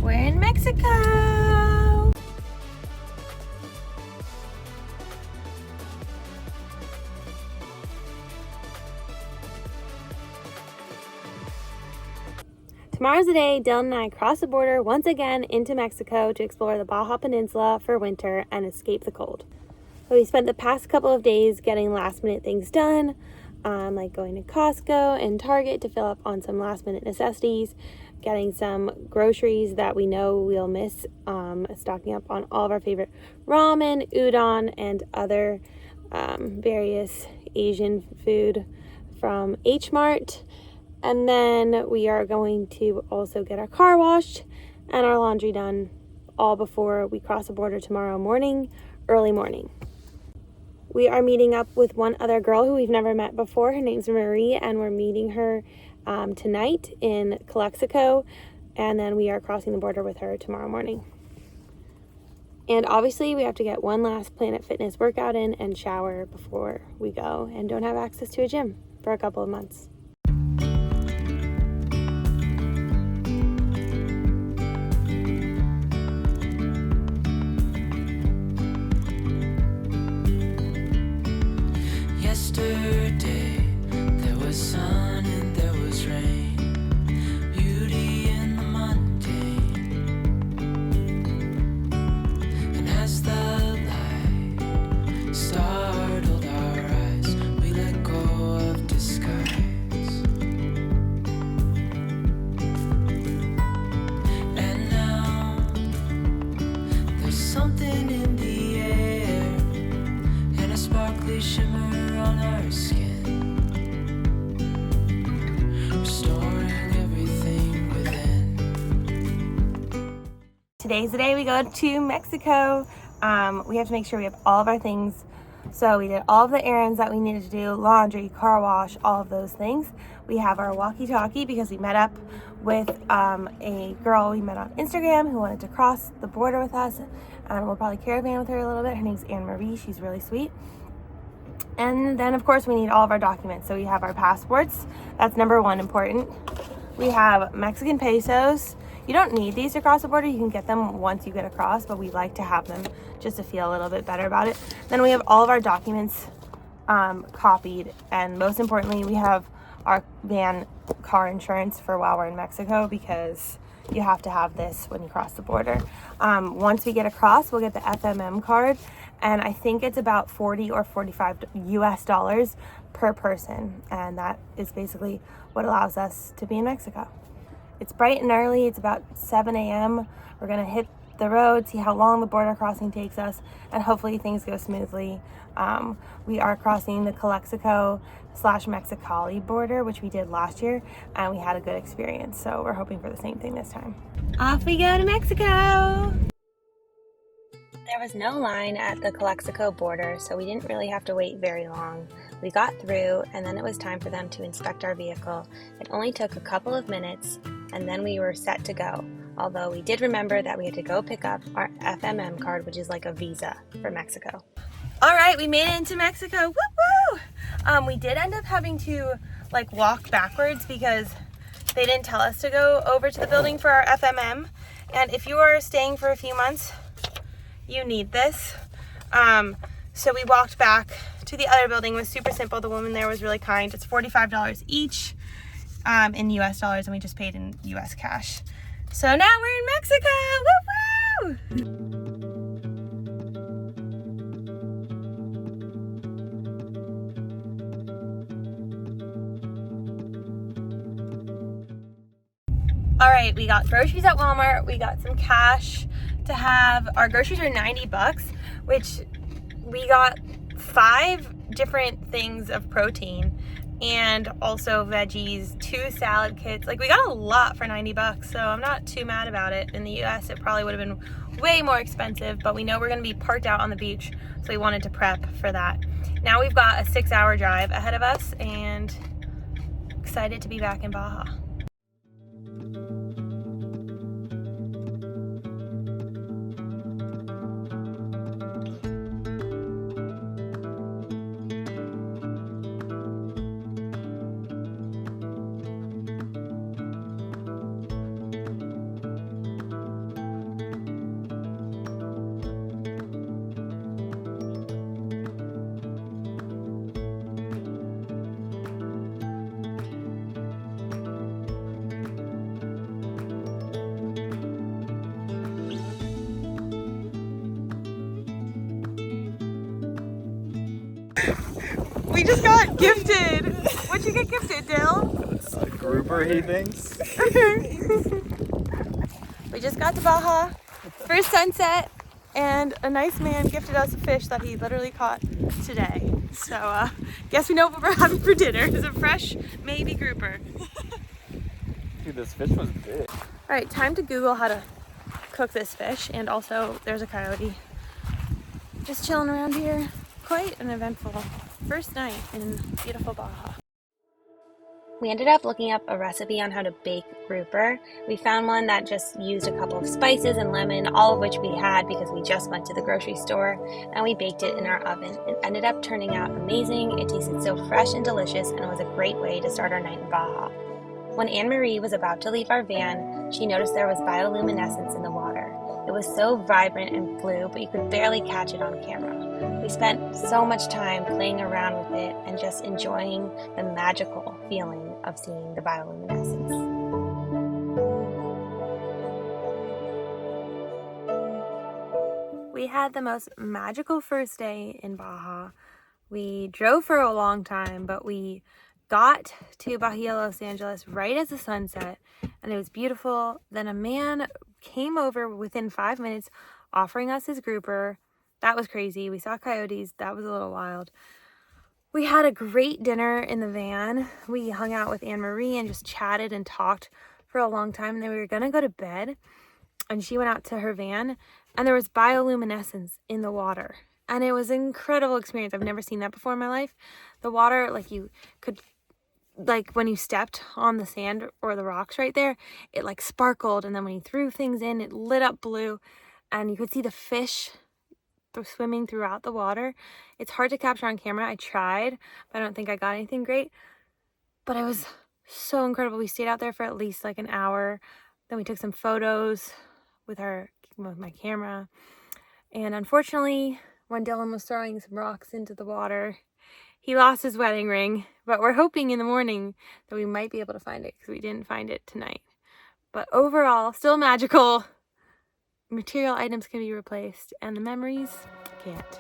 We're in Mexico! Tomorrow's the day Dylan and I cross the border once again into Mexico to explore the Baja Peninsula for winter and escape the cold. So we spent the past couple of days getting last minute things done, like going to Costco and Target to fill up on some last minute necessities, getting some groceries that we know we'll miss, stocking up on all of our favorite ramen, udon, and other various Asian food from H Mart. And then we are going to also get our car washed and our laundry done all before we cross the border tomorrow morning, early morning. We are meeting up with one other girl who we've never met before. Her name's Marie, and we're meeting her tonight in Calexico, and then we are crossing the border with her tomorrow morning. And obviously we have to get one last Planet Fitness workout in and shower before we go, and don't have access to a gym for a couple of months. Yesterday, there was sun and there was rain, beauty in the mundane. And as the light startled our eyes, we let go of disguise. And now, there's something in the air, and a sparkly shimmer on our skin, restoring everything within. Today's the day we go to Mexico. We have to make sure we have all of our things. So we did all of the errands that we needed to do, laundry, car wash, all of those things. We have our walkie-talkie because we met up with a girl we met on Instagram who wanted to cross the border with us. And we'll probably caravan with her a little bit. Her name's Anne Marie. She's really sweet. And then, of course, we need all of our documents. So we have our passports. That's number one important. We have Mexican pesos. You don't need these to cross the border. You can get them once you get across, but we like to have them just to feel a little bit better about it. Then we have all of our documents copied. And most importantly, we have our van car insurance for while we're in Mexico, because you have to have this when you cross the border. Once we get across, we'll get the FMM card. And I think it's about 40 or 45 US dollars per person. And that is basically what allows us to be in Mexico. It's bright and early. It's about 7 a.m. We're going to hit the road, see how long the border crossing takes us, and hopefully things go smoothly. We are crossing the Calexico/Mexicali border, which we did last year, and we had a good experience. So we're hoping for the same thing this time. Off we go to Mexico! There was no line at the Calexico border, so we didn't really have to wait very long. We got through, and then it was time for them to inspect our vehicle. It only took a couple of minutes, and then we were set to go. Although we did remember that we had to go pick up our FMM card, which is like a visa for Mexico. All right, we made it into Mexico. Woo-woo! We did end up having to walk backwards because they didn't tell us to go over to the building for our FMM. And if you are staying for a few months, you need this. So we walked back to the other building. It was super simple. The woman there was really kind. It's $45 each in US dollars, and we just paid in US cash. So now we're in Mexico. Woo-woo! All right, we got groceries at Walmart. We got some cash to have. Our groceries are $90, which we got 5 different things of protein and also veggies, 2 salad kits. We got a lot for $90, so I'm not too mad about it. In the US, it probably would have been way more expensive, but we know we're gonna be parked out on the beach, so we wanted to prep for that. Now we've got a 6-hour drive ahead of us, and excited to be back in Baja. We just got gifted. What'd you get gifted, Dill? A grouper, he thinks. We just got to Baja for sunset, and a nice man gifted us a fish that he literally caught today. So, guess we know what we're having for dinner. It's a fresh, maybe grouper. Dude, this fish was big. All right, time to Google how to cook this fish, and also there's a coyote just chilling around here. Quite an eventful first night in beautiful Baja. We ended up looking up a recipe on how to bake grouper. We found one that just used a couple of spices and lemon, all of which we had because we just went to the grocery store, and we baked it in our oven. It ended up turning out amazing. It tasted so fresh and delicious, and it was a great way to start our night in Baja. When Anne-Marie was about to leave our van, she noticed there was bioluminescence in the water. It was so vibrant and blue, but you could barely catch it on camera. We spent so much time playing around with it and just enjoying the magical feeling of seeing the bioluminescence. We had the most magical first day in Baja. We drove for a long time, but we got to Bahia, Los Angeles right as the sun set, and it was beautiful. Then a man came over within 5 minutes offering us his grouper. That was crazy. We saw coyotes. That was a little wild. We had a great dinner in the van. We hung out with Anne-Marie and just chatted and talked for a long time. And then we were going to go to bed, and she went out to her van, and there was bioluminescence in the water. And it was an incredible experience. I've never seen that before in my life. The water, like you could, like when you stepped on the sand or the rocks right there, it like sparkled. And then when you threw things in, it lit up blue, and you could see the fish swimming throughout the water. It's hard to capture on camera. I tried, but I don't think I got anything great. But it was so incredible. We stayed out there for at least like an hour. Then we took some photos with my camera. And unfortunately, when Dylan was throwing some rocks into the water, he lost his wedding ring. But we're hoping in the morning that we might be able to find it, because we didn't find it tonight. But overall, still magical. Material items can be replaced, and the memories can't.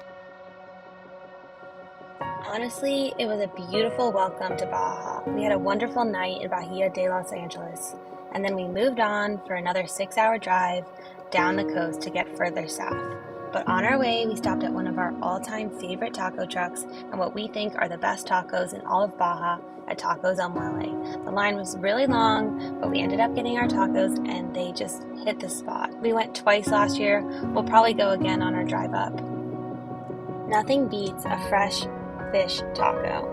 Honestly, it was a beautiful welcome to Baja. We had a wonderful night in Bahia de Los Angeles, and then we moved on for another 6-hour drive down the coast to get further south. But on our way, we stopped at one of our all-time favorite taco trucks and what we think are the best tacos in all of Baja at Tacos El Muelle. The line was really long, but we ended up getting our tacos, and they just hit the spot. We went twice last year. We'll probably go again on our drive up. Nothing beats a fresh fish taco.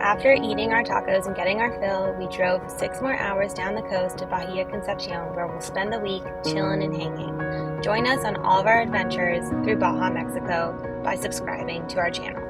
After eating our tacos and getting our fill, we drove 6 more hours down the coast to Bahia Concepcion, where we'll spend the week chilling and hanging. Join us on all of our adventures through Baja Mexico by subscribing to our channel.